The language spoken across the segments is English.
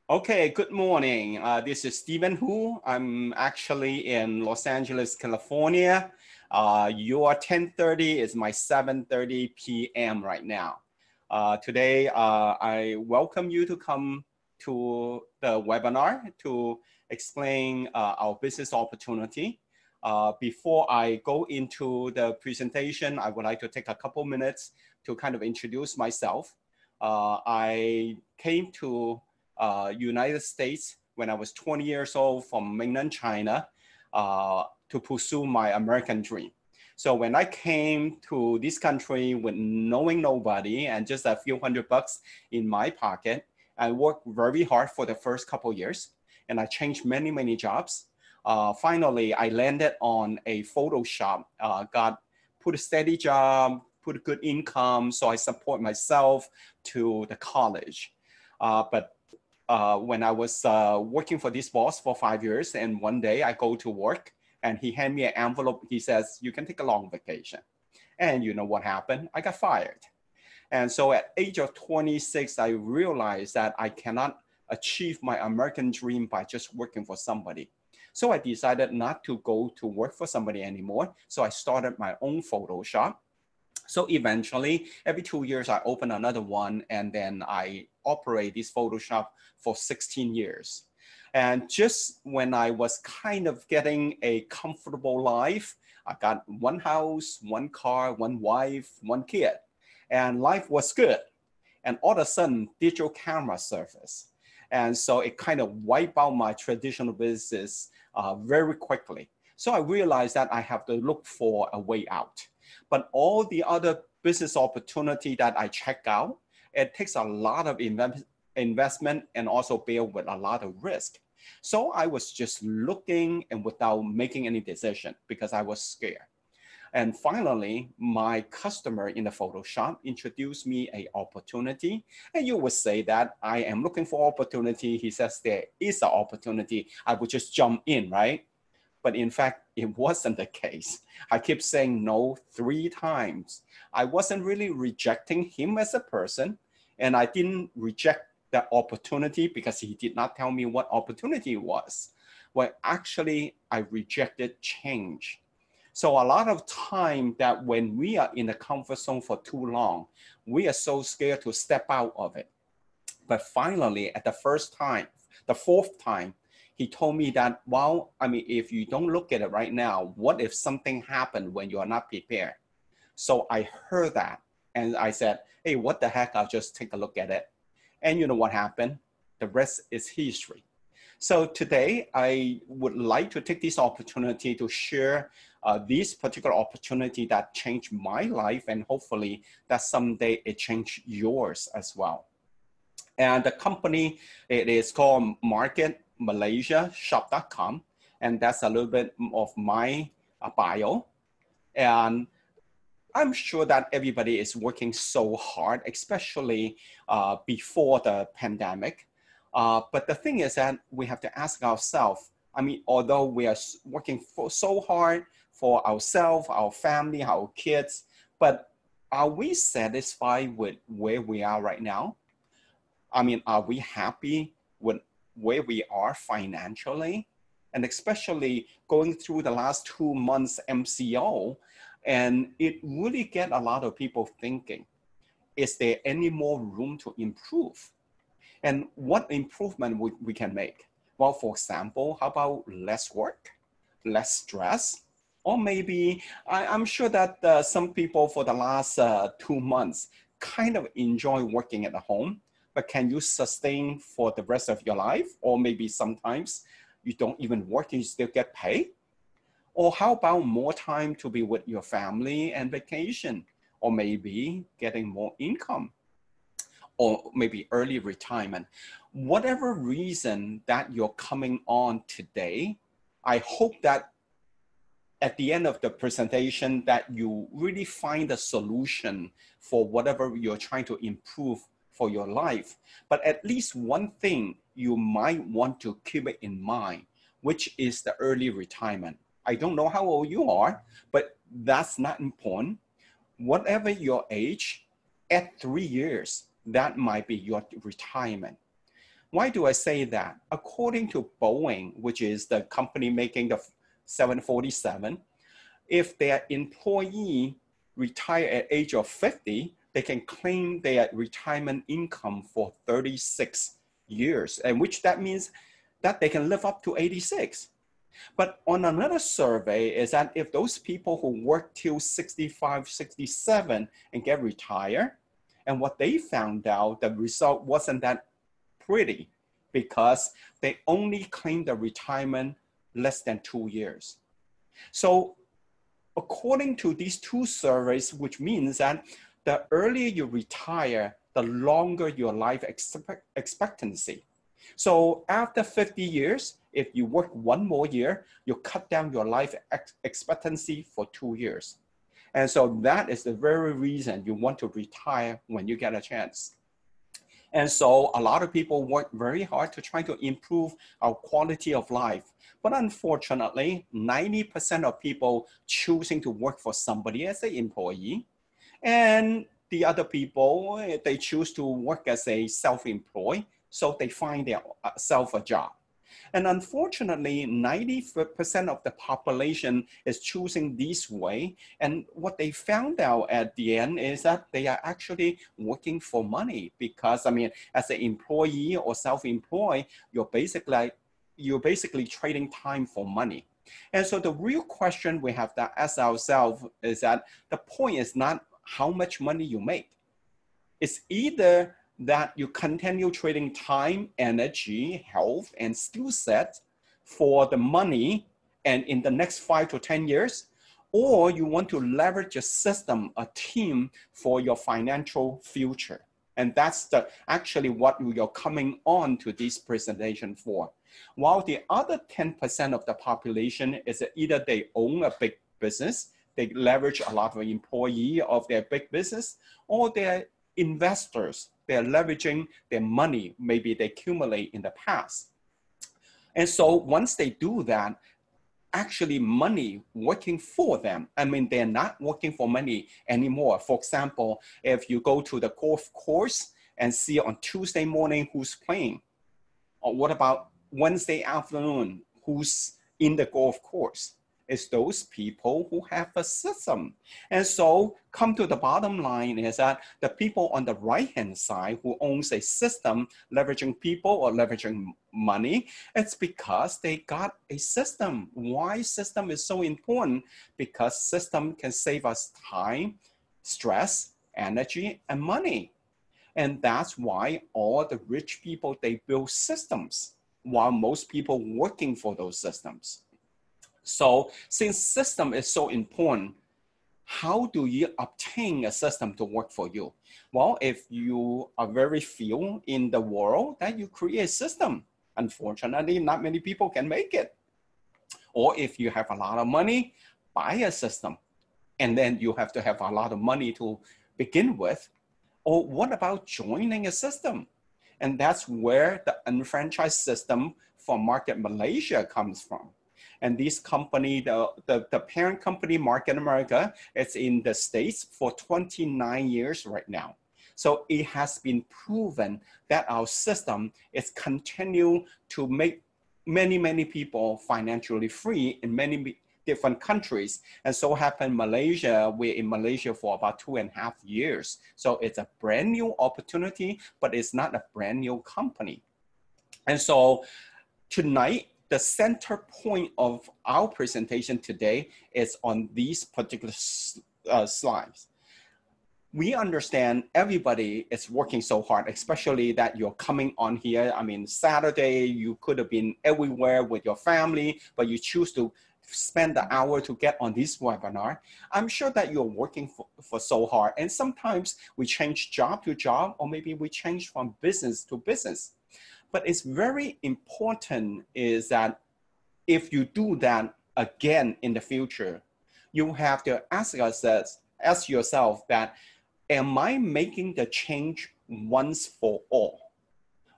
Okay, good morning. This is Steven Hu. I'm actually in Los Angeles, California. Your 10:30 is my 7:30 p.m. right now. Today, I welcome you to come to the webinar to explain our business opportunity. Before I go into the presentation, I would like to take a couple minutes to kind of introduce myself. I came to United States when I was 20 years old from mainland China to pursue my American dream. So when I came to this country with knowing nobody and just a few $100 in my pocket, I worked very hard for the first couple of years and I changed many jobs. Finally, I landed on a photo shop, put a steady job, put a good income, so I support myself to the college. But when I was working for this boss for 5 years, and one day I go to work and he handed me an envelope. He says, "You can take a long vacation." And you know what happened? I got fired. And so at age of 26, I realized that I cannot achieve my American dream by just working for somebody. So I decided not to go to work for somebody anymore. So I started my own photo shop. So eventually, every 2 years, I open another one, and then I operate this Photoshop for 16 years. And just when I was kind of getting a comfortable life, I got one house, one car, one wife, one kid, and life was good. And all of a sudden, digital camera surfaced. And so it kind of wiped out my traditional business very quickly. So I realized that I have to look for a way out. But all the other business opportunity that I check out, it takes a lot of investment and also bear with a lot of risk. So I was just looking and without making any decision because I was scared. And finally, my customer in the Photoshop introduced me an opportunity. And you would say that I am looking for opportunity. He says there is an opportunity. I would just jump in, right? But in fact, it wasn't the case. I kept saying no 3 times. I wasn't really rejecting him as a person, and I didn't reject the opportunity because he did not tell me what opportunity it was. Well, actually, I rejected change. So a lot of time that when we are in the comfort zone for too long, we are so scared to step out of it. But finally, at the fourth time, he told me that, well, I mean, if you don't look at it right now, what if something happened when you are not prepared? So I heard that and I said, hey, what the heck? I'll just take a look at it. And you know what happened? The rest is history. So today, I would like to take this opportunity to share this particular opportunity that changed my life, and hopefully that someday it changed yours as well. And the company, it is called MarketMalaysiaShop.com. And that's a little bit of my bio. And I'm sure that everybody is working so hard, especially before the pandemic. But the thing is that we have to ask ourselves, I mean, although we are working so hard for ourselves, our family, our kids, but are we satisfied with where we are right now? I mean, are we happy with where we are financially? And especially going through the last 2 months MCO, and it really get a lot of people thinking, is there any more room to improve? And what improvement we can make? Well, for example, how about less work, less stress? Or maybe, I'm sure that some people for the last 2 months kind of enjoy working at home, but can you sustain for the rest of your life? Or maybe sometimes you don't even work, you still get paid? Or how about more time to be with your family and vacation? Or maybe getting more income? Or maybe early retirement? Whatever reason that you're coming on today, I hope that at the end of the presentation that you really find a solution for whatever you're trying to improve for your life. But at least one thing you might want to keep it in mind, which is the early retirement. I don't know how old you are, but that's not important. Whatever your age, at 3 years, that might be your retirement. Why do I say that? According to Boeing, which is the company making the 747, if their employee retire at age of 50, they can claim their retirement income for 36 years, and which that means that they can live up to 86. But on another survey is that if those people who work till 65, 67 and get retired, and what they found out, the result wasn't that pretty because they only claimed the retirement less than 2 years. So according to these two surveys, which means that the earlier you retire, the longer your life expectancy. So after 50 years, if you work one more year, you cut down your life expectancy for 2 years. And so that is the very reason you want to retire when you get a chance. And so a lot of people work very hard to try to improve our quality of life. But unfortunately, 90% of people choosing to work for somebody as an employee, and the other people, they choose to work as a self-employed, so they find themselves a job. And unfortunately, 90% of the population is choosing this way. And what they found out at the end is that they are actually working for money because, I mean, as an employee or self-employed, you're basically trading time for money. And so the real question we have to ask ourselves is that the point is not how much money you make. It's either that you continue trading time, energy, health, and skill set for the money and in the next 5 to 10 years, or you want to leverage a system, a team for your financial future. And that's actually what you're coming on to this presentation for. While the other 10% of the population is either they own a big business, they leverage a lot of employees of their big business, or they're investors. They're leveraging their money, maybe they accumulate in the past. And so once they do that, actually money working for them. I mean, they're not working for money anymore. For example, if you go to the golf course and see on Tuesday morning who's playing, or what about Wednesday afternoon, who's in the golf course? It's those people who have a system. And so come to the bottom line is that the people on the right-hand side who owns a system leveraging people or leveraging money, it's because they got a system. Why system is so important? Because system can save us time, stress, energy, and money. And that's why all the rich people, they build systems while most people working for those systems. So since system is so important, how do you obtain a system to work for you? Well, if you are very few in the world, then you create a system. Unfortunately, not many people can make it. Or if you have a lot of money, buy a system. And then you have to have a lot of money to begin with. Or what about joining a system? And that's where the unfranchised system for Market Malaysia comes from. And this company, the parent company, Market America, it's in the States for 29 years right now. So it has been proven that our system is continue to make many, many people financially free in many different countries. And so happened Malaysia, we're in Malaysia for about 2.5 years. So it's a brand new opportunity, but it's not a brand new company. And so tonight, the center point of our presentation today is on these particular slides. We understand everybody is working so hard, especially that you're coming on here. I mean, Saturday, you could have been everywhere with your family, but you choose to spend the hour to get on this webinar. I'm sure that you're working for so hard. And sometimes we change job to job, or maybe we change from business to business. But it's very important is that if you do that again in the future, you have to ask yourself that, am I making the change once for all?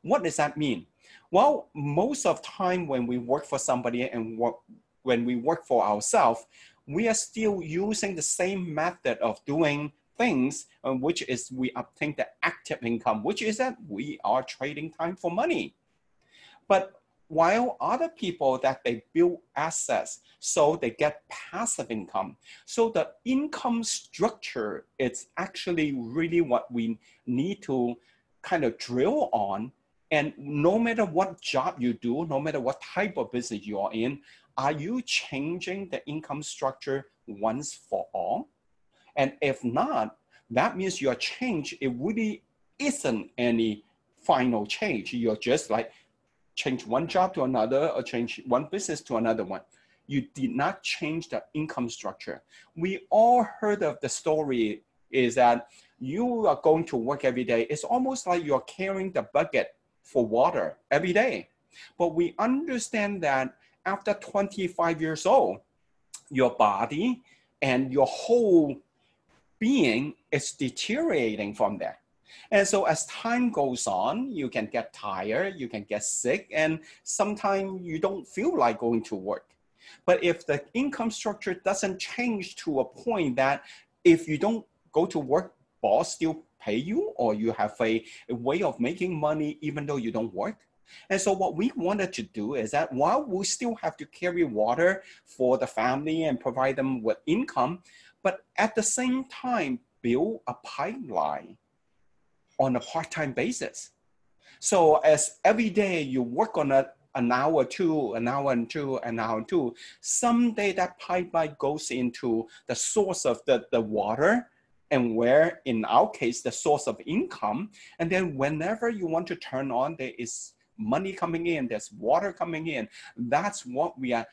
What does that mean? Well, most of the time when we work for somebody and when we work for ourselves, we are still using the same method of doing things, which is we obtain the active income, which is that we are trading time for money. But while other people that they build assets, so they get passive income. So the income structure is actually really what we need to kind of drill on. And no matter what job you do, no matter what type of business you are in, are you changing the income structure once for all? And if not, that means your change, it really isn't any final change. You're just like change one job to another or change one business to another one. You did not change the income structure. We all heard of the story is that you are going to work every day. It's almost like you're carrying the bucket for water every day. But we understand that after 25 years old, your body and your whole being is deteriorating from there. And so as time goes on, you can get tired, you can get sick, and sometimes you don't feel like going to work. But if the income structure doesn't change to a point that if you don't go to work, boss still pay you, or you have a way of making money even though you don't work. And so what we wanted to do is that while we still have to carry water for the family and provide them with income, but at the same time, build a pipeline on a part-time basis. So as every day you work on an hour or two, an hour and two, an hour and two, someday that pipeline goes into the source of the water, and where in our case, the source of income. And then whenever you want to turn on, there is money coming in, there's water coming in. That's what we are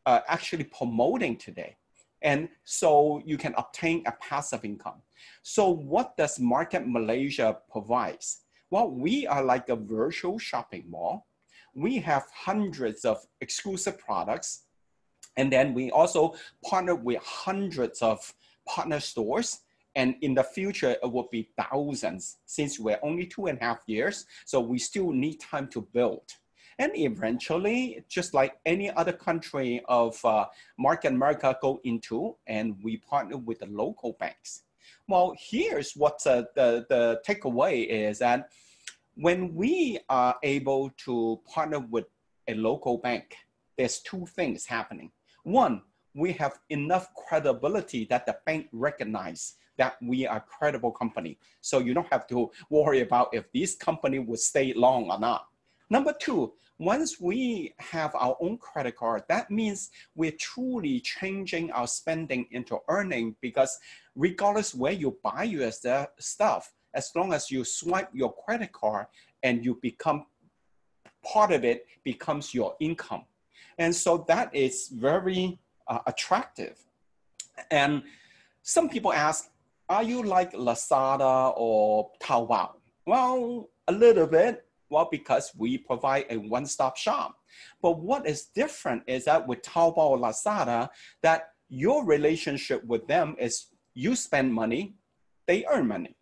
actually promoting today. And so you can obtain a passive income. So what does Market Malaysia provides? Well, we are like a virtual shopping mall. We have hundreds of exclusive products. And then we also partner with hundreds of partner stores. And in the future, it will be thousands since we're only 2.5 years. So we still need time to build. And eventually, just like any other country of Market America go into, and we partner with the local banks. Well, here's what the takeaway is that when we are able to partner with a local bank, there's two things happening. One, we have enough credibility that the bank recognizes that we are a credible company. So you don't have to worry about if this company will stay long or not. Number two, once we have our own credit card, that means we're truly changing our spending into earning, because regardless where you buy your stuff, as long as you swipe your credit card and you become part of it, becomes your income. And so that is very attractive. And some people ask, are you like Lazada or Taobao? Well, a little bit. Well, because we provide a one-stop shop. But what is different is that with Taobao or Lazada, that your relationship with them is you spend money, they earn money.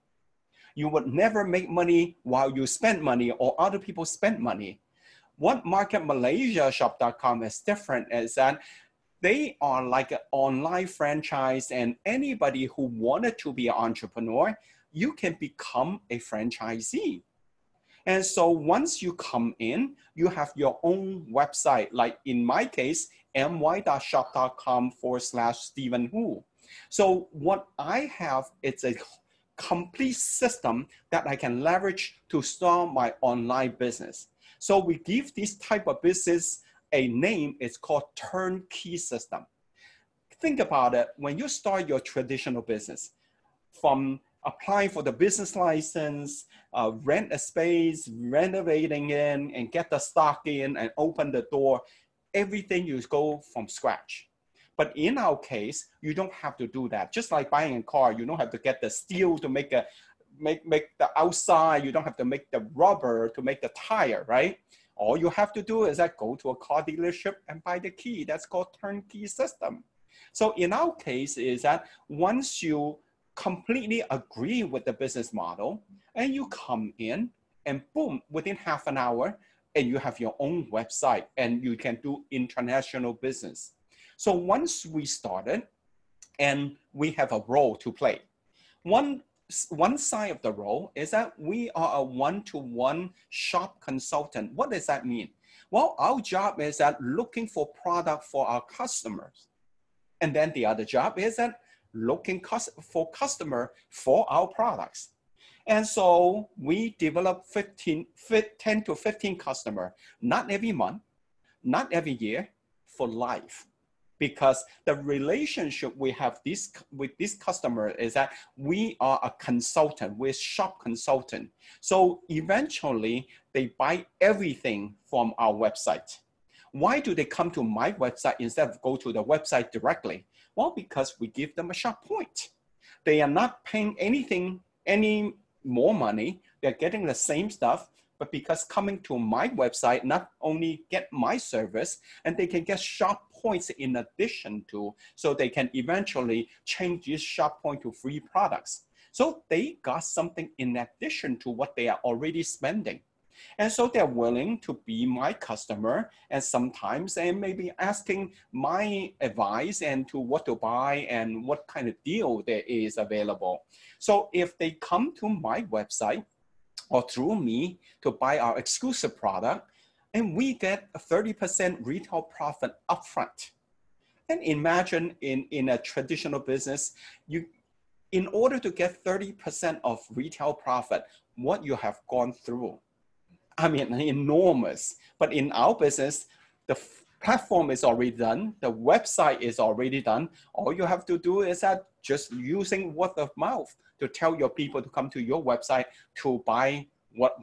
You would never make money while you spend money or other people spend money. What MarketMalaysiaShop.com is different is that they are like an online franchise, and anybody who wanted to be an entrepreneur, you can become a franchisee. And so once you come in, you have your own website, like in my case, my.shop.com/Steven Hu. So what I have is a complete system that I can leverage to start my online business. So we give this type of business a name. It's called turnkey system. Think about it. When you start your traditional business, from applying for the business license, rent a space, renovating in, and get the stock in and open the door, everything you go from scratch. But in our case, you don't have to do that. Just like buying a car, you don't have to get the steel to make the outside. You don't have to make the rubber to make the tire, right? All you have to do is that go to a car dealership and buy the key. That's called turnkey system. So in our case is that once you completely agree with the business model and you come in and boom, within half an hour, and you have your own website and you can do international business. So once we started and we have a role to play, one side of the role is that we are a one-to-one shop consultant. What does that mean? Well, our job is that looking for product for our customers. And then the other job is that looking for customer for our products. And so we develop 10 to 15 customer, not every month, not every year, for life. Because the relationship we have with this customer is that we are a consultant, we're shop consultant. So eventually they buy everything from our website. Why do they come to my website instead of go to the website directly? Well, because we give them a shop point. They are not paying any more money, they're getting the same stuff, but because coming to my website, not only get my service, and they can get shop points in addition to, so they can eventually change this shop point to free products. So they got something in addition to what they are already spending. And so they're willing to be my customer, and sometimes they may be asking my advice and to what to buy and what kind of deal there is available. So if they come to my website or through me to buy our exclusive product, and we get a 30% retail profit upfront. And imagine in a traditional business, in order to get 30% of retail profit, what you have gone through. I mean, enormous. But in our business, the platform is already done. The website is already done. All you have to do is that just using word of mouth to tell your people to come to your website to buy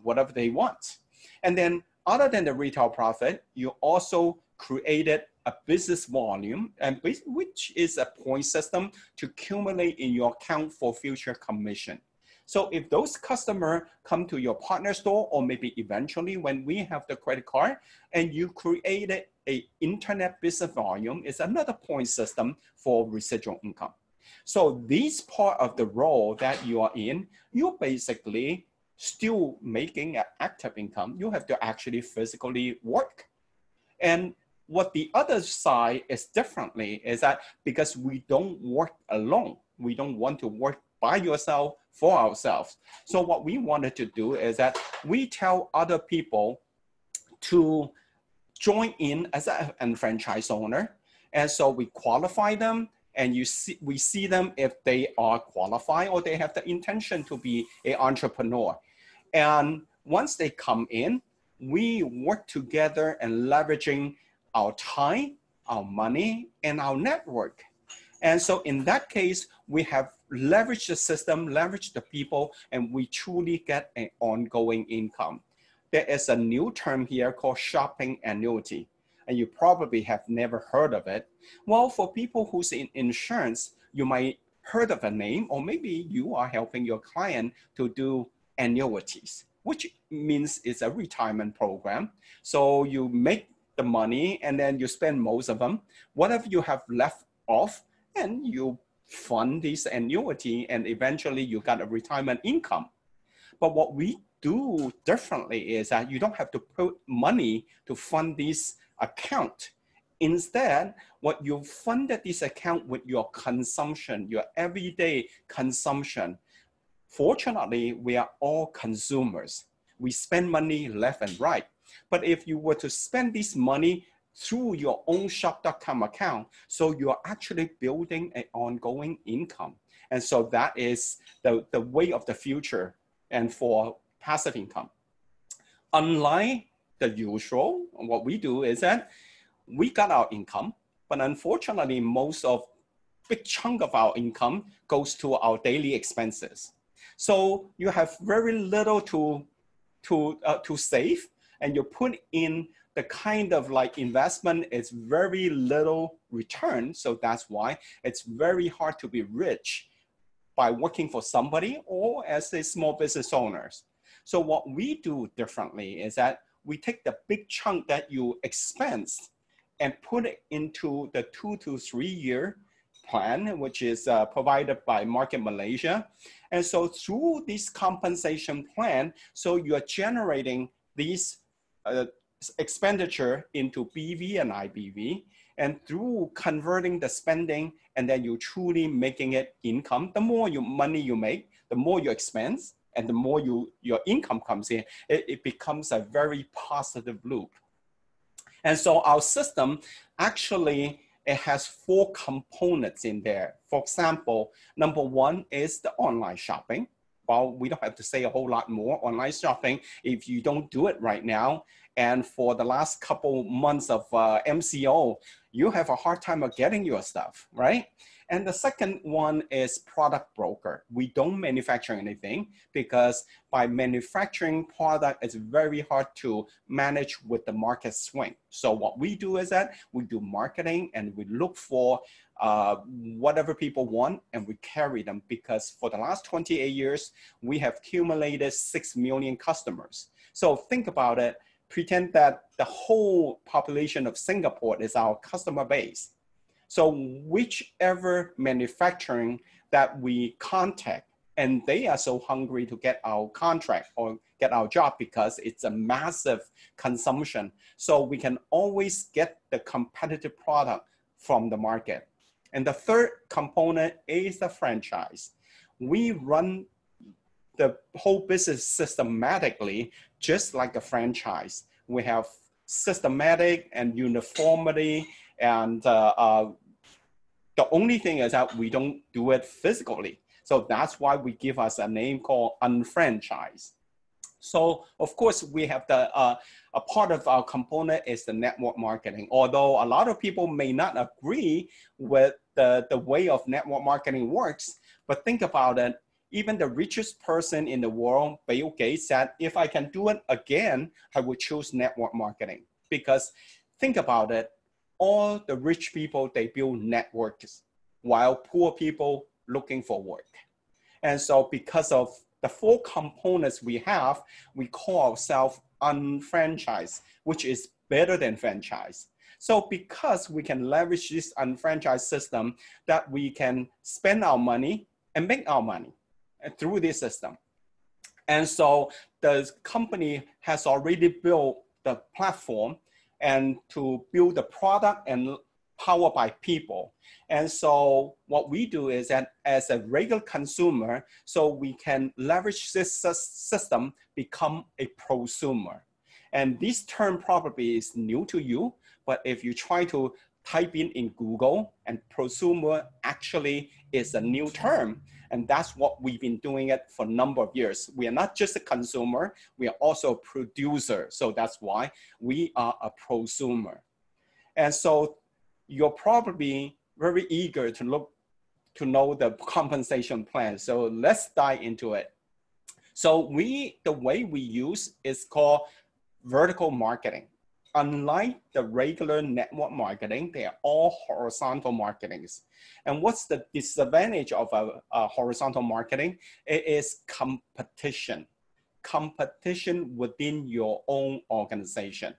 whatever they want. And then other than the retail profit, you also created a business volume, and which is a point system to accumulate in your account for future commission. So if those customers come to your partner store, or maybe eventually when we have the credit card, and you created an internet business volume, is another point system for residual income. So this part of the role that you are in, you're basically still making an active income. You have to actually physically work. And what the other side is differently is that because we don't work alone, we don't want to work by yourself for ourselves. So what we wanted to do is that we tell other people to join in as a franchise owner. And so we qualify them, and we see them if they are qualified or they have the intention to be an entrepreneur. And once they come in, we work together and leveraging our time, our money, and our network. And so in that case, we have leveraged the system, leveraged the people, and we truly get an ongoing income. There is a new term here called shopping annuity, and you probably have never heard of it. Well, for people who's in insurance, you might heard of a name, or maybe you are helping your client to do annuities, which means it's a retirement program. So you make the money and then you spend most of them. Whatever you have left off, and you fund this annuity, and eventually you got a retirement income. But what we do differently is that you don't have to put money to fund this account. Instead, what you funded this account with your consumption, your everyday consumption. Fortunately, we are all consumers. We spend money left and right. But if you were to spend this money through your own shop.com account, so you are actually building an ongoing income. And so that is the way of the future and for passive income. Unlike the usual, what we do is that we got our income, but unfortunately, big chunk of our income goes to our daily expenses. So you have very little to save, and you put in the kind of like investment is very little return. So that's why it's very hard to be rich by working for somebody or as a small business owners. So what we do differently is that we take the big chunk that you expense and put it into the 2 to 3 year plan, which is provided by Market Malaysia. And so through this compensation plan, so you're generating these expenditure into BV and IBV, and through converting the spending, and then you truly making it income. The more money you make, the more you expense, and the more your income comes in, it becomes a very positive loop. And so our system actually, it has 4 components in there. For example, number 1 is the online shopping. Well, we don't have to say a whole lot more. Online shopping, if you don't do it right now, and for the last couple months of MCO, you have a hard time of getting your stuff, right? And the second one is product broker. We don't manufacture anything because by manufacturing product, it's very hard to manage with the market swing. So what we do is that we do marketing and we look for whatever people want and we carry them, because for the last 28 years, we have accumulated 6 million customers. So think about it, pretend that the whole population of Singapore is our customer base. So whichever manufacturing that we contact, and they are so hungry to get our contract or get our job because it's a massive consumption. So we can always get the competitive product from the market. And the third component is the franchise. We run the whole business systematically, just like a franchise. We have systematic and uniformity, and the only thing is that we don't do it physically. So that's why we give us a name called unfranchise. So of course we have the, a part of our component is the network marketing. Although a lot of people may not agree with the way of network marketing works, but think about it. Even the richest person in the world, Bill Gates, said, if I can do it again, I would choose network marketing. Because think about it, all the rich people, they build networks, while poor people looking for work. And so because of the 4 components we have, we call ourselves unfranchised, which is better than franchise. So because we can leverage this unfranchised system, that we can spend our money and make our money through this system. And so the company has already built the platform and to build the product and powered by people. And so what we do is that as a regular consumer, so we can leverage this system, become a prosumer. And this term probably is new to you, but if you try to type in Google, and prosumer actually is a new term. And that's what we've been doing it for a number of years. We are not just a consumer, we are also a producer. So that's why we are a prosumer. And so you're probably very eager to know the compensation plan. So let's dive into it. So the way we use is called vertical marketing. Unlike the regular network marketing, they are all horizontal marketings. And what's the disadvantage of a horizontal marketing? It is competition. Competition within your own organization.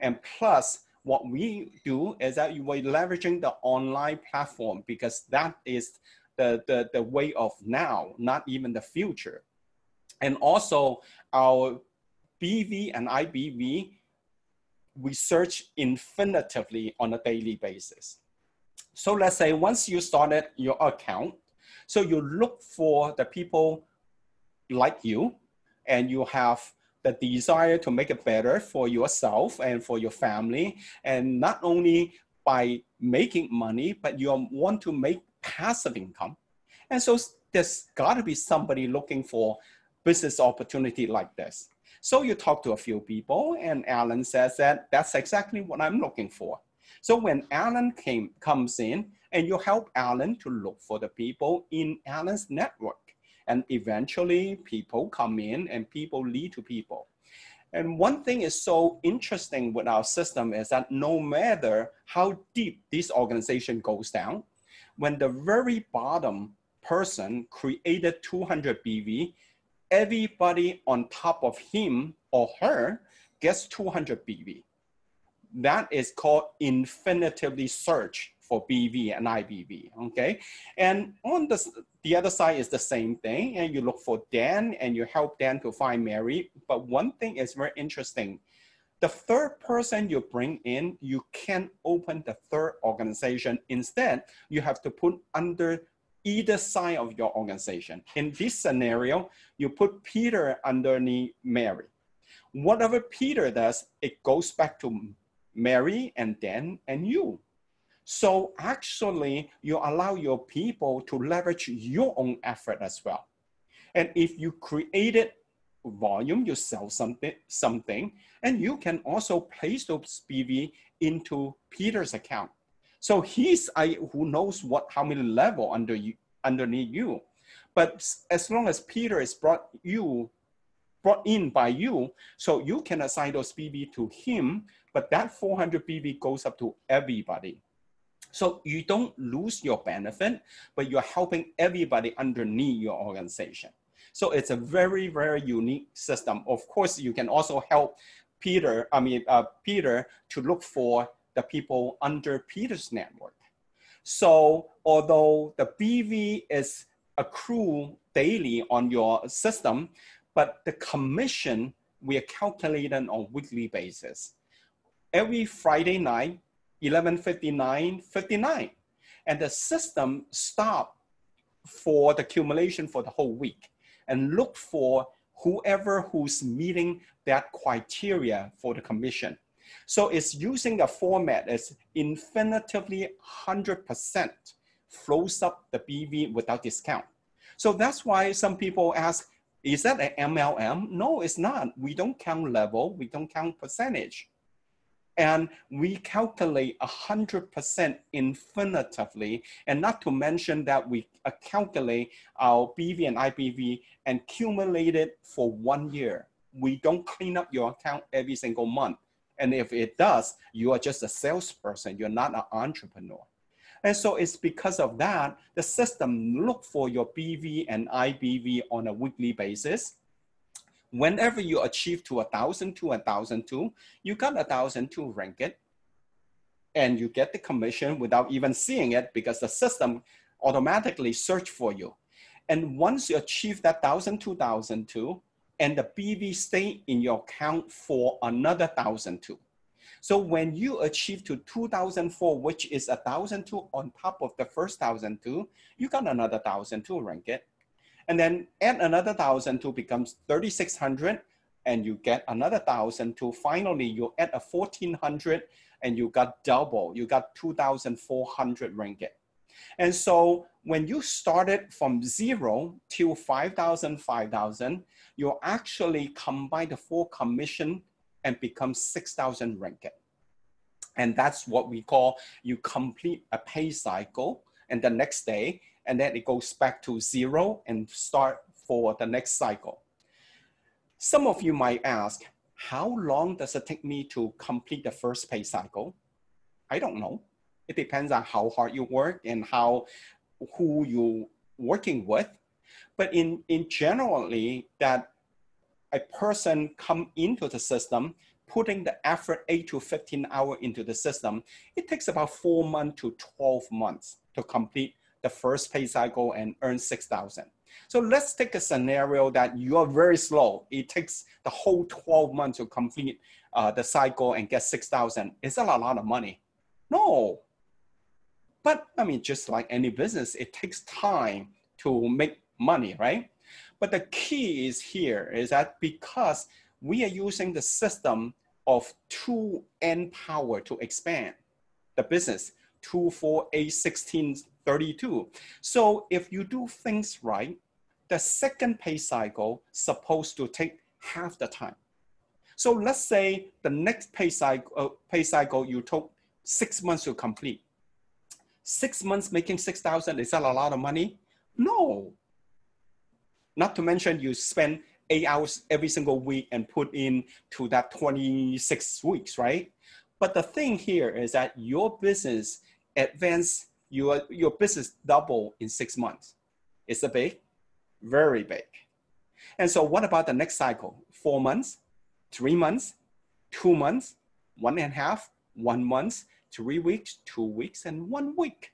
And plus, what we do is that we're leveraging the online platform, because that is the way of now, not even the future. And also our BV and IBV, we search infinitively on a daily basis. So let's say once you started your account, so you look for the people like you, and you have the desire to make it better for yourself and for your family. And not only by making money, but you want to make passive income. And so there's gotta be somebody looking for business opportunity like this. So you talk to a few people, and Alan says that that's exactly what I'm looking for. So when Alan comes in, and you help Alan to look for the people in Alan's network, and eventually people come in and people lead to people. And one thing is so interesting with our system is that no matter how deep this organization goes down, when the very bottom person created 200 BV, everybody on top of him or her gets 200 BV. That is called infinitively search for BV and IBV, okay? And on the other side is the same thing, and you look for Dan and you help Dan to find Mary. But one thing is very interesting. The third person you bring in, you can't open the third organization. Instead, you have to put under either side of your organization. In this scenario, you put Peter underneath Mary. Whatever Peter does, it goes back to Mary, and Dan, and you. So actually, you allow your people to leverage your own effort as well. And if you created volume, you sell something, and you can also place those PV into Peter's account. So he's who knows how many level underneath you. But as long as Peter is brought in by you, so you can assign those PV to him, but that 400 PV goes up to everybody. So you don't lose your benefit, but you're helping everybody underneath your organization. So it's a very, very unique system. Of course, you can also help Peter to look for the people under Peter's network. So although the BV is accrued daily on your system, but the commission we are calculating on weekly basis. Every Friday night, 11:59:59, and the system stop for the accumulation for the whole week and look for whoever who's meeting that criteria for the commission. So it's using the format as infinitively 100% flows up the BV without discount. So that's why some people ask, is that an MLM? No, it's not. We don't count level, we don't count percentage. And we calculate 100% infinitively, and not to mention that we calculate our BV and IBV and accumulate it for 1 year. We don't clean up your account every single month. And if it does, you are just a salesperson, you're not an entrepreneur. And so it's because of that, the system look for your BV and IBV on a weekly basis. Whenever you achieve to 1,002, you got 1,002 ringgit, and you get the commission without even seeing it because the system automatically search for you. And once you achieve that 1,002, and the BV stay in your account for another 1,002. So when you achieve to 2,004, which is 1,002 on top of the first 1,002, you got another 1,002 ringgit. And then add another 1,002 becomes 3,600, and you get another 1,002. Finally, you add a 1,400, and you got double. You got 2,400 ringgit. And so when you started from 0 till 5,000, 5,000, you actually combine the 4 commission and become 6,000 ringgit. And that's what we call you complete a pay cycle, and the next day, and then it goes back to 0 and start for the next cycle. Some of you might ask, how long does it take me to complete the first pay cycle? I don't know. It depends on how hard you work and who you're working with. But in generally, that a person come into the system, putting the effort 8 to 15 hours into the system, it takes about 4 months to 12 months to complete the first pay cycle and earn 6,000. So let's take a scenario that you are very slow. It takes the whole 12 months to complete the cycle and get 6,000. Is that a lot of money? No. But I mean, just like any business, it takes time to make money, right? But the key is here is that because we are using the system of 2n power to expand the business, 2, 4, 8, 16, 32. So if you do things right, the second pay cycle supposed to take half the time. So let's say the next pay cycle you took 6 months to complete. 6 months making 6,000, is that a lot of money? No. Not to mention you spend 8 hours every single week and put in to that 26 weeks, right? But the thing here is that your business advance, your business double in 6 months. Is it big? Very big. And so what about the next cycle? 4 months, 3 months, 2 months, 1.5, 1 month, 3 weeks, 2 weeks, and 1 week.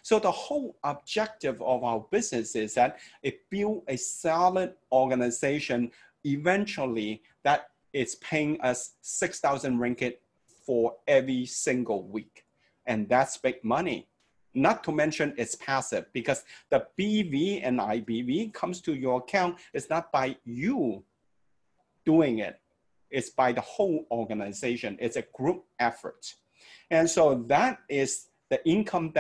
So the whole objective of our business is that it build a solid organization eventually that is paying us 6,000 ringgit for every single week. And that's big money. Not to mention it's passive because the BV and IBV comes to your account. It's not by you doing it. It's by the whole organization. It's a group effort. And so that is the income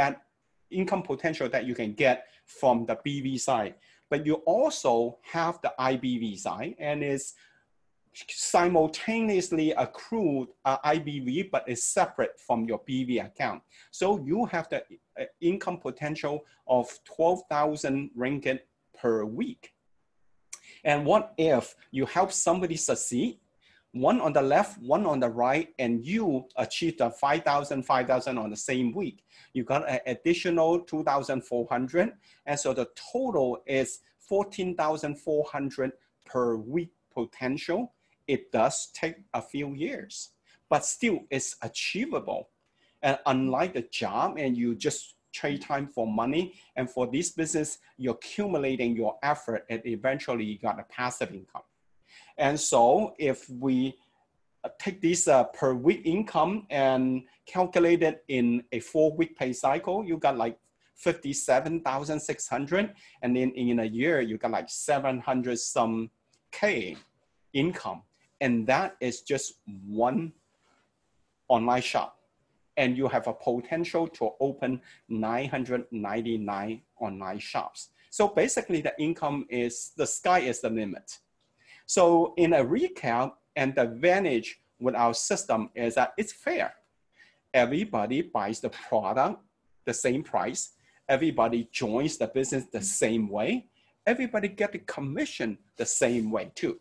potential that you can get from the BV side. But you also have the IBV side, and it's simultaneously accrued IBV, but it's separate from your BV account. So you have the income potential of 12,000 ringgit per week. And what if you help somebody succeed, one on the left, one on the right, and you achieve the 5,000 on the same week? You got an additional 2,400. And so the total is 14,400 per week potential. It does take a few years, but still it's achievable. And unlike the job, and you just trade time for money, and for this business, you're accumulating your effort, and eventually you got a passive income. And so if we take this per week income and calculate it in a 4-week pay cycle, you got like 57,600. And then in a year, you got like 700 some K income. And that is just one online shop. And you have a potential to open 999 online shops. So basically the income is, the sky is the limit. So in a recap, and the advantage with our system is that it's fair. Everybody buys the product the same price. Everybody joins the business the same way. Everybody get the commission the same way too.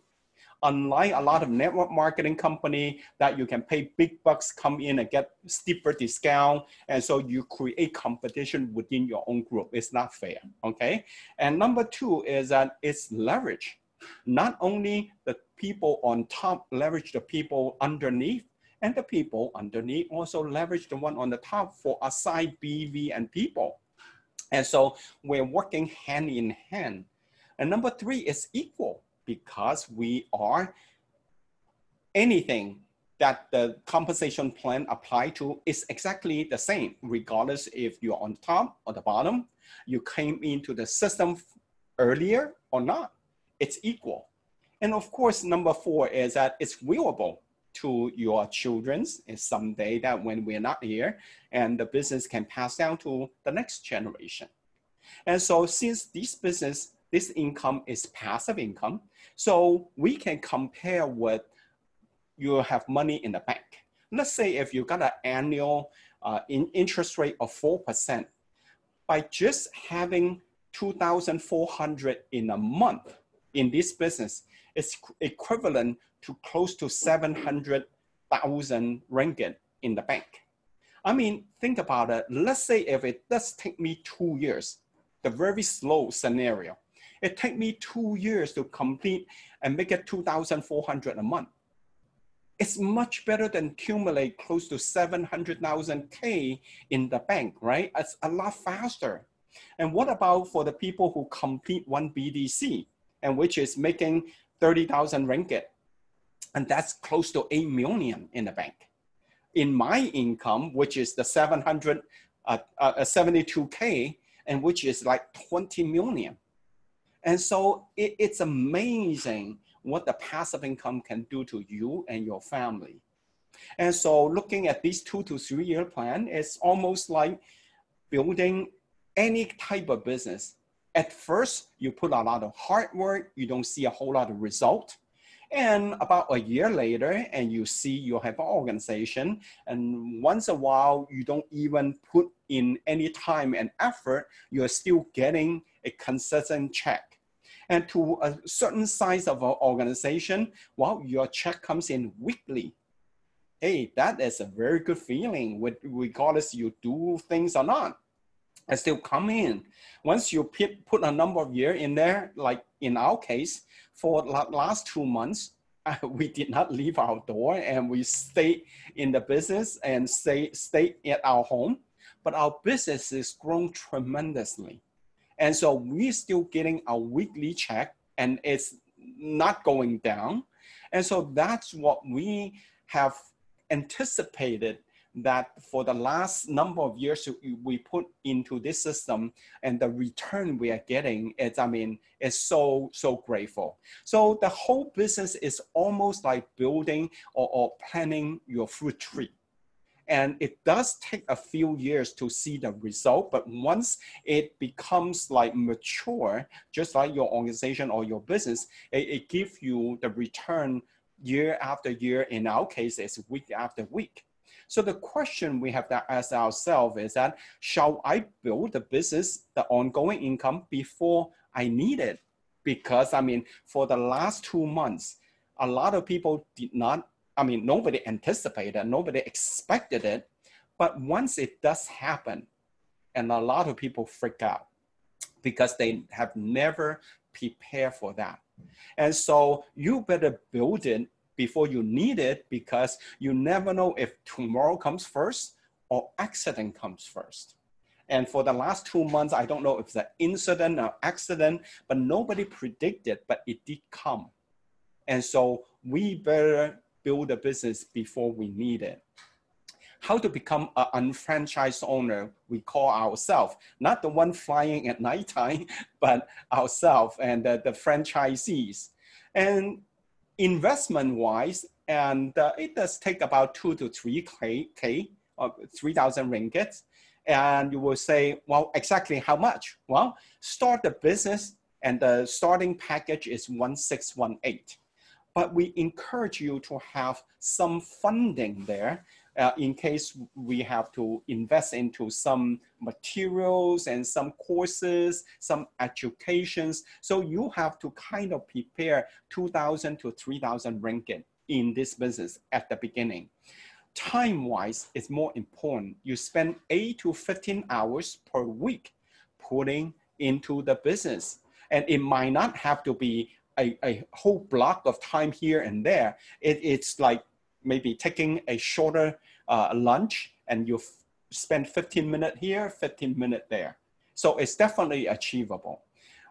Unlike a lot of network marketing company that you can pay big bucks, come in and get steeper discount. And so you create competition within your own group. It's not fair, okay? And number two is that it's leverage. Not only the people on top leverage the people underneath, and the people underneath also leverage the one on the top for aside BV and people. And so we're working hand in hand. And number three is equal, because we are, anything that the compensation plan apply to is exactly the same, regardless if you're on top or the bottom, you came into the system earlier or not, it's equal. And of course, number four is that it's viewable to your children someday, that when we're not here, and the business can pass down to the next generation. And so since this business, this income is passive income, so we can compare with you have money in the bank. Let's say if you got an annual interest rate of 4%, by just having 2,400 in a month in this business, it's equivalent to close to 700,000 ringgit in the bank. I mean, think about it. Let's say if it does take me 2 years, the very slow scenario, it takes me 2 years to complete and make it 2,400 a month. It's much better than accumulate close to 700,000 K in the bank, right? It's a lot faster. And what about for the people who complete one BDC, and which is making 30,000 ringgit? And that's close to 8 million in the bank. In my income, which is the 72K, and which is like 20 million. And so it's amazing what the passive income can do to you and your family. And so looking at this 2 to 3 year plan, it's almost like building any type of business. At first, you put a lot of hard work, you don't see a whole lot of result. And about a year later, and you see you have an organization, and once a while, you don't even put in any time and effort, you're still getting a consistent check. And to a certain size of an organization, well, your check comes in weekly. Hey, that is a very good feeling, regardless you do things or not. And still come in. Once you put a number of years in there, like in our case, for the last 2 months, we did not leave our door, and we stayed in the business and stay at our home. But our business has grown tremendously. And so we're still getting a weekly check, and it's not going down. And so that's what we have anticipated that for the last number of years we put into this system, and the return we are getting is, I mean, is so grateful. So the whole business is almost like building or planting your fruit tree. And it does take a few years to see the result, but once it becomes like mature, just like your organization or your business, it gives you the return year after year. In our case, it's week after week. So the question we have to ask ourselves is that, shall I build the business, the ongoing income, before I need it? Because, I mean, for the last 2 months, a lot of people did not, I mean, nobody anticipated, nobody expected it. But once it does happen, and a lot of people freak out because they have never prepared for that. And so you better build it before you need it, because you never know if tomorrow comes first or accident comes first. And for the last 2 months, I don't know if it's an incident or accident, but nobody predicted, but it did come. And so we better build a business before we need it. How to become an unfranchised owner, we call ourselves, not the one flying at nighttime, but ourselves and the franchisees. And investment-wise, and it does take about 2 to 3K, or 3,000 ringgit. And you will say, well, exactly how much? Well, start the business, and the starting package is 1618. But we encourage you to have some funding there in case we have to invest into some materials and some courses, some educations. So you have to kind of prepare 2,000 to 3,000 ringgit in this business at the beginning. Time-wise, it's more important. You spend 8 to 15 hours per week putting into the business. And it might not have to be a whole block of time here and there. It's like maybe taking a shorter lunch, and you spend 15 minutes here, 15 minutes there. So it's definitely achievable.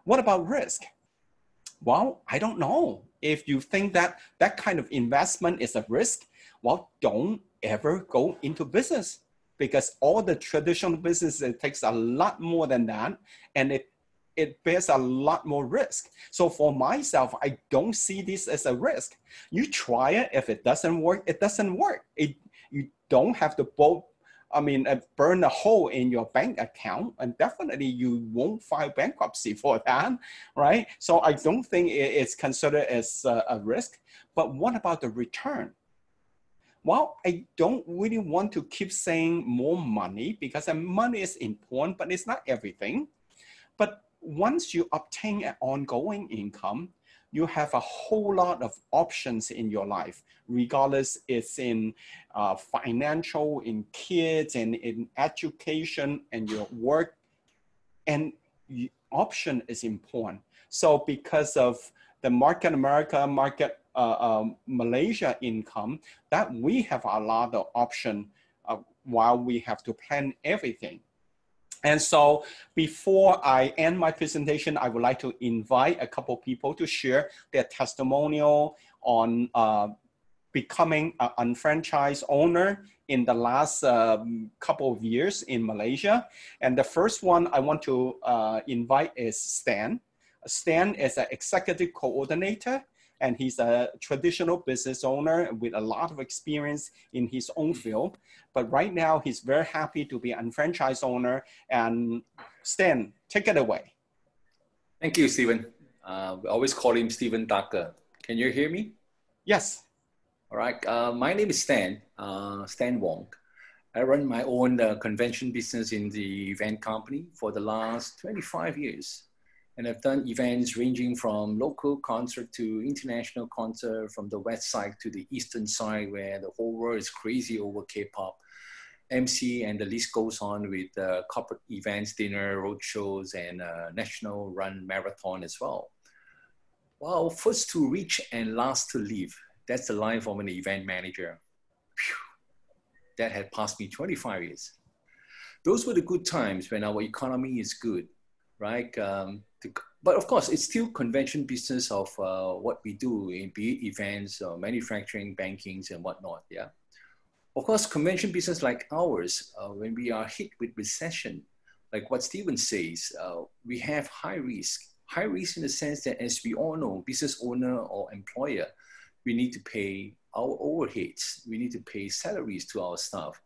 What about risk? Well, I don't know. If you think that that kind of investment is a risk, well, don't ever go into business, because all the traditional business, it takes a lot more than that, and it bears a lot more risk. So for myself, I don't see this as a risk. You try it. If it doesn't work, it doesn't work. You don't have to burn a hole in your bank account, and definitely you won't file bankruptcy for that, right? So I don't think it's considered as a risk. But what about the return? Well, I don't really want to keep saying more money, because money is important, but it's not everything. But once you obtain an ongoing income, you have a whole lot of options in your life, regardless it's in financial, in kids, and in education, and your work. And option is important. So because of the market America, market Malaysia income, that we have a lot of option while we have to plan everything. And so before I end my presentation, I would like to invite a couple people to share their testimonial on becoming an unfranchised owner in the last couple of years in Malaysia. And the first one I want to invite is Stan. Stan is an executive coordinator, and he's a traditional business owner with a lot of experience in his own field. But right now, he's very happy to be an unfranchised owner. And Stan, take it away. Thank you, Steven. We always call him Steven Tucker. Can you hear me? Yes. All right. My name is Stan, Stan Wong. I run my own convention business in the event company for the last 25 years. And I've done events ranging from local concert to international concert, from the west side to the eastern side, where the whole world is crazy over K-pop, MC, and the list goes on with corporate events, dinner, road shows, and national run marathon as well. Well, first to reach and last to leave. That's the life of an event manager. Whew. That had passed me 25 years. Those were the good times when our economy is good, right? But of course, it's still convention business of what we do in be it events, manufacturing, bankings, and whatnot, yeah. Of course, convention business like ours, when we are hit with recession, like what Steven says, we have high risk. High risk in the sense that, as we all know, business owner or employer, we need to pay our overheads. We need to pay salaries to our staff.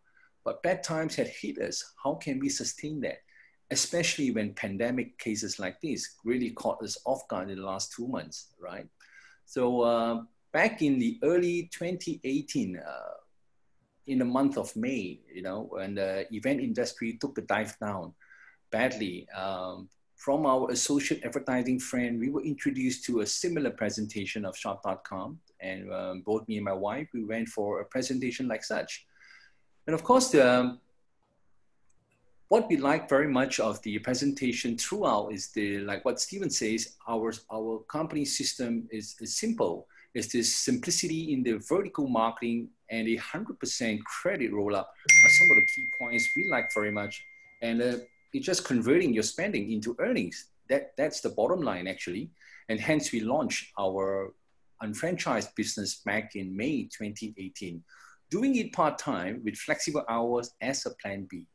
But bad times had hit us. How can we sustain that? Especially when pandemic cases like this really caught us off guard in the last 2 months, right? So back in the early 2018, in the month of May, you know, when the event industry took a dive down badly, from our associate advertising friend, we were introduced to a similar presentation of shop.com. And both me and my wife, we went for a presentation like such. And of course, what we like very much of the presentation throughout is like what Steven says, our company system is simple. It's this simplicity in the vertical marketing and a 100% credit roll-up are some of the key points we like very much. And it's just converting your spending into earnings. That's the bottom line, actually. And hence we launched our unfranchised business back in May 2018, doing it part-time with flexible hours as a plan B.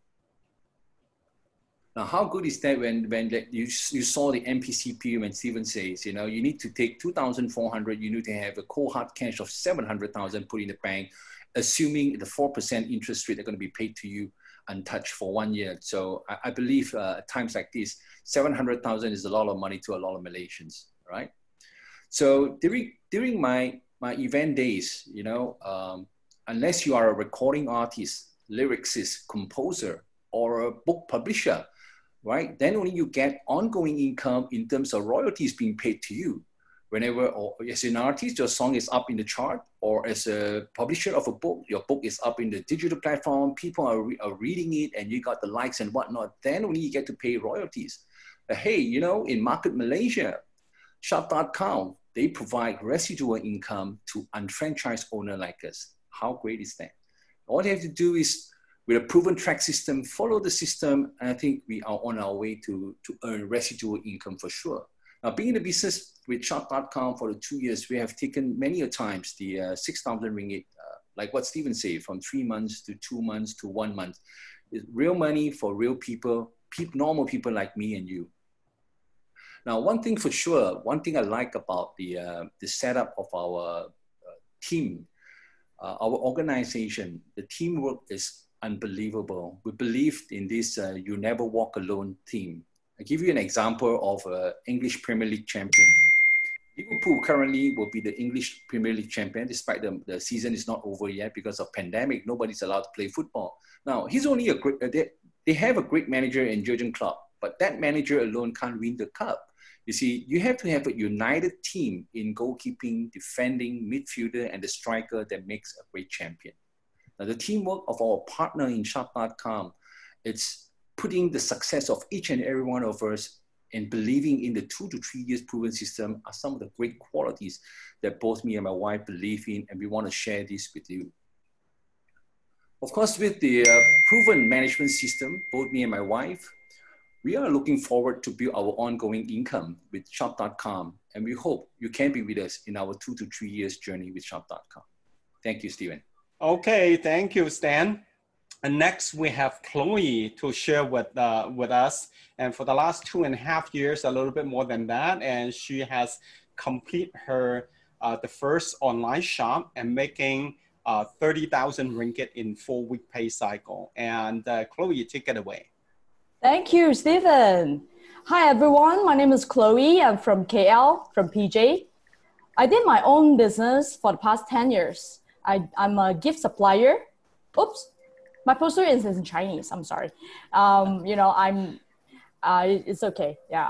Now, how good is that when you saw the MPCP when Steven says, you know, you need to take 2,400, you need to have a cold hard cash of 700,000 put in the bank, assuming the 4% interest rate are going to be paid to you untouched for 1 year. So I believe at times like this, 700,000 is a lot of money to a lot of Malaysians, right? So during my event days, you know, unless you are a recording artist, lyricist, composer, or a book publisher, right? Then only you get ongoing income in terms of royalties being paid to you. Whenever, or as an artist, your song is up in the chart, or as a publisher of a book, your book is up in the digital platform, people are reading it, and you got the likes and whatnot, then only you get to pay royalties. But hey, you know, in market Malaysia, shop.com, they provide residual income to unfranchised owner like us. How great is that? All you have to do is, with a proven track system, follow the system, and I think we are on our way to earn residual income for sure. Now, being in the business with shop.com for the 2 years, we have taken many a times the 6,000 ringgit, like what Steven said, from 3 months to 2 months to 1 month. It's real money for real people, normal people like me and you. Now, one thing for sure, one thing I like about the setup of our team, our organization, the teamwork is unbelievable. We believed in this you never walk alone team. I'll give you an example of an English Premier League champion. Liverpool currently will be the English Premier League champion, despite the season is not over yet because of pandemic. Nobody's allowed to play football. Now, he's only a great, they have a great manager in Jurgen Klopp, but that manager alone can't win the cup. You see, you have to have a united team in goalkeeping, defending, midfielder, and the striker that makes a great champion. Now, the teamwork of our partner in shop.com, it's putting the success of each and every one of us and believing in the 2 to 3 years proven system are some of the great qualities that both me and my wife believe in, and we want to share this with you. Of course, with the proven management system, both me and my wife, we are looking forward to build our ongoing income with shop.com, and we hope you can be with us in our 2 to 3 years journey with shop.com. Thank you, Steven. Okay, thank you, Stan. And next we have Chloe to share with us. And for the last 2.5 years, a little bit more than that, and she has completed her the first online shop and making 30,000 ringgit in 4-week pay cycle. And Chloe, take it away. Thank you, Steven. Hi, everyone. My name is Chloe. I'm from KL, from PJ. I did my own business for the past 10 years. I'm a gift supplier. Oops, my poster is in Chinese. I'm sorry. You know, it's okay. Yeah.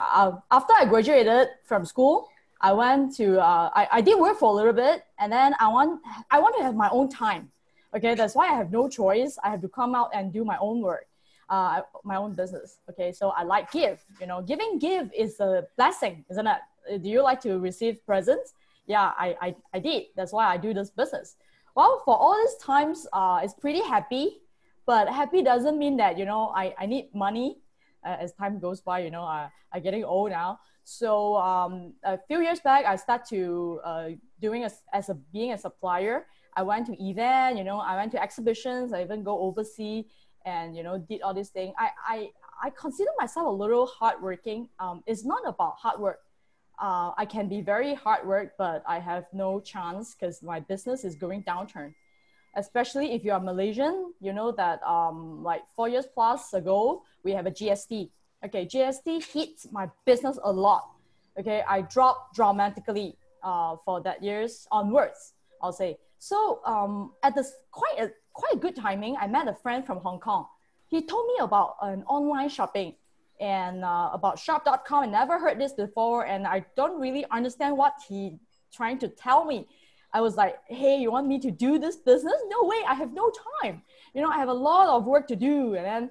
After I graduated from school, I went to, I did work for a little bit, and then I want to have my own time. Okay, that's why I have no choice. I have to come out and do my own work. My own business. Okay, so I like gift. You know, giving gift is a blessing, isn't it? Do you like to receive presents? Yeah, I did. That's why I do this business. Well, for all these times, it's pretty happy, but happy doesn't mean that, you know, I need money as time goes by. You know, I'm getting old now. So a few years back, I started to being a supplier. I went to event, you know, I went to exhibitions, I even go overseas and, you know, did all these things. I consider myself a little hardworking. It's not about hard work. I can be very hard work, but I have no chance because my business is going downturn. Especially if you are Malaysian, you know that like 4 years plus ago, we have a GST. Okay, GST hits my business a lot. Okay, I dropped dramatically for that years onwards, I'll say. So at this quite a good timing, I met a friend from Hong Kong. He told me about an online shopping and about shop.com. I never heard this before, and I don't really understand what he trying to tell me. I was like, hey, you want me to do this business? No way, I have no time. You know, I have a lot of work to do, and then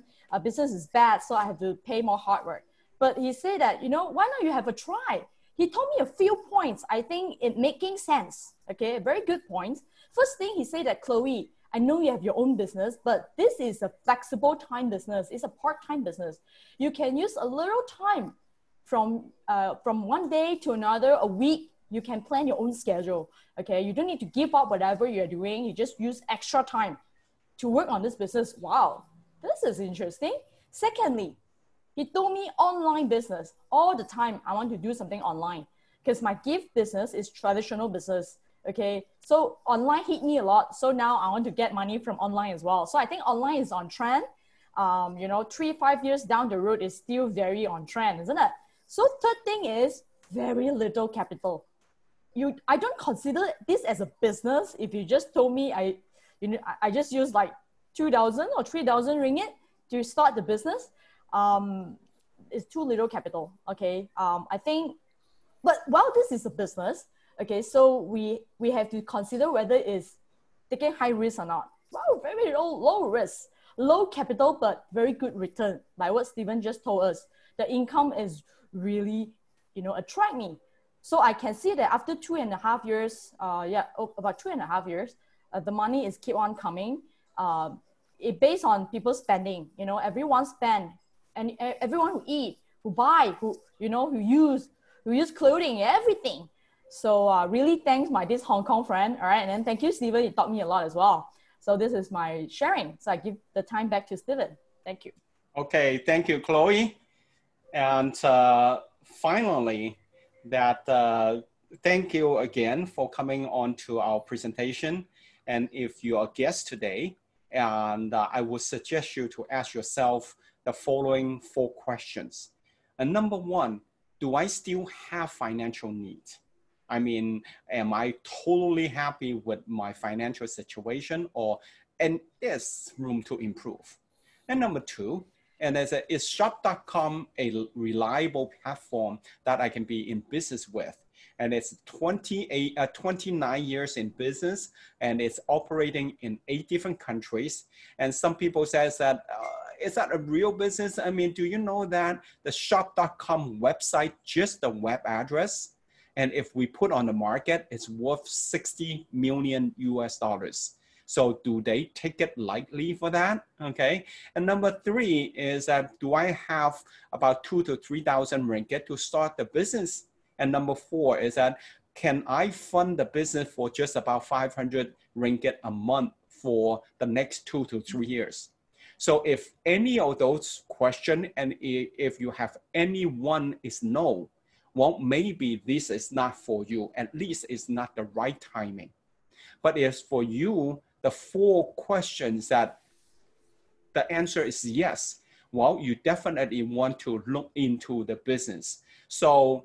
business is bad, so I have to pay more hard work. But he said that, you know, why not you have a try? He told me a few points, I think it making sense, okay, very good points. First thing he said that, Chloe, I know you have your own business, but this is a flexible time business. It's a part-time business. You can use a little time from one day to another, a week. You can plan your own schedule, okay? You don't need to give up whatever you're doing. You just use extra time to work on this business. Wow, this is interesting. Secondly, he told me online business. All the time, I want to do something online because my gift business is traditional business, okay? So online hit me a lot. So now I want to get money from online as well. So I think online is on trend. You know, 3-5 years down the road is still very on trend, isn't it? So third thing is very little capital. I don't consider this as a business. If you just told me I just use like 2,000 or 3,000 ringgit to start the business, it's too little capital. Okay, I think, but while this is a business, okay, so we have to consider whether it's taking high risk or not. Wow, very low risk, low capital, but very good return. Like what Steven just told us, the income is really, you know, attract me. So I can see that after 2.5 years, about 2.5 years, the money is keep on coming. It based on people spending, you know, everyone spend, and everyone who eat, who buy, who, you know, who use clothing, everything. So really thanks this Hong Kong friend. All right. And then thank you, Steven. You taught me a lot as well. So this is my sharing. So I give the time back to Steven. Thank you. Okay. Thank you, Chloe. And finally, thank you again for coming on to our presentation. And if you are a guest today, and I would suggest you to ask yourself the following 4 questions. And number 1, do I still have financial needs? I mean, am I totally happy with my financial situation, and there's room to improve? And number 2, is shop.com a reliable platform that I can be in business with? And it's 29 years in business, and it's operating in 8 different countries. And some people say that, is that a real business? I mean, do you know that the shop.com website, just the web address, and if we put on the market, it's worth $60 million US. So do they take it lightly for that? Okay. And number 3 is that, do I have about 2,000 to 3,000 ringgit to start the business? And number 4 is that, can I fund the business for just about 500 ringgit a month for the next 2 to 3 years? So if any of those questions, and if you have any one is no, well, maybe this is not for you. At least it's not the right timing. But if for you, the 4 questions that the answer is yes, well, you definitely want to look into the business. So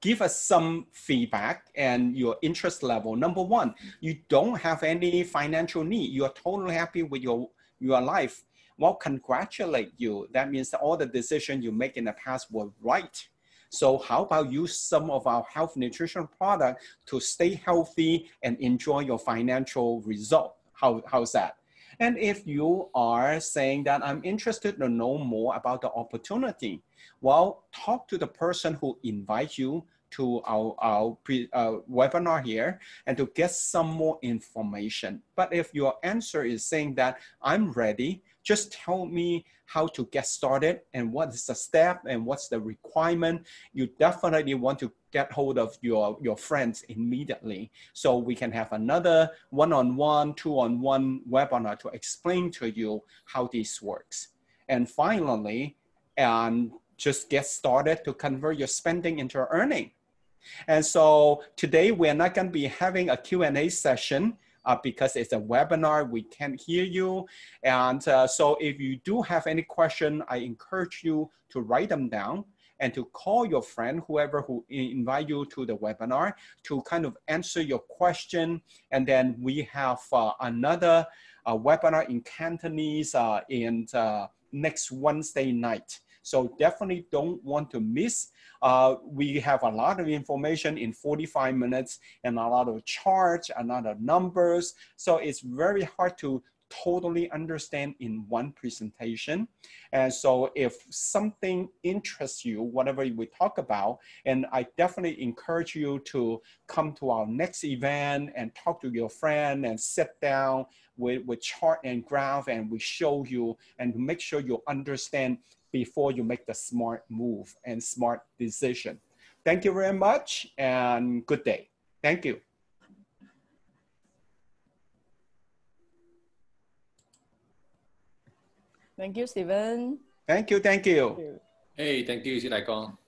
give us some feedback and your interest level. Number 1, you don't have any financial need. You are totally happy with your life. Well, congratulate you. That means that all the decisions you make in the past were right. So how about use some of our health nutrition product to stay healthy and enjoy your financial result? How's that? And if you are saying that I'm interested to know more about the opportunity, well, talk to the person who invites you to our webinar here and to get some more information. But if your answer is saying that I'm ready, just tell me how to get started and what is the step and what's the requirement. You definitely want to get hold of your friends immediately. So we can have another one-on-one, two-on-one webinar to explain to you how this works. And finally, just get started to convert your spending into earning. And so today we're not going to be having a Q&A session because it's a webinar, we can't hear you. And so if you do have any question, I encourage you to write them down and to call your friend, whoever who invite you to the webinar, to kind of answer your question. And then we have another webinar in Cantonese in next Wednesday night. So definitely don't want to miss. We have a lot of information in 45 minutes and a lot of charts, a lot of numbers. So it's very hard to totally understand in one presentation. And so if something interests you, whatever we talk about, and I definitely encourage you to come to our next event and talk to your friend and sit down with chart and graph, and we show you and make sure you understand before you make the smart move and smart decision. Thank you very much and good day. Thank you. Thank you, Steven. Thank you. Thank you. Hey, thank you, Silai Kong.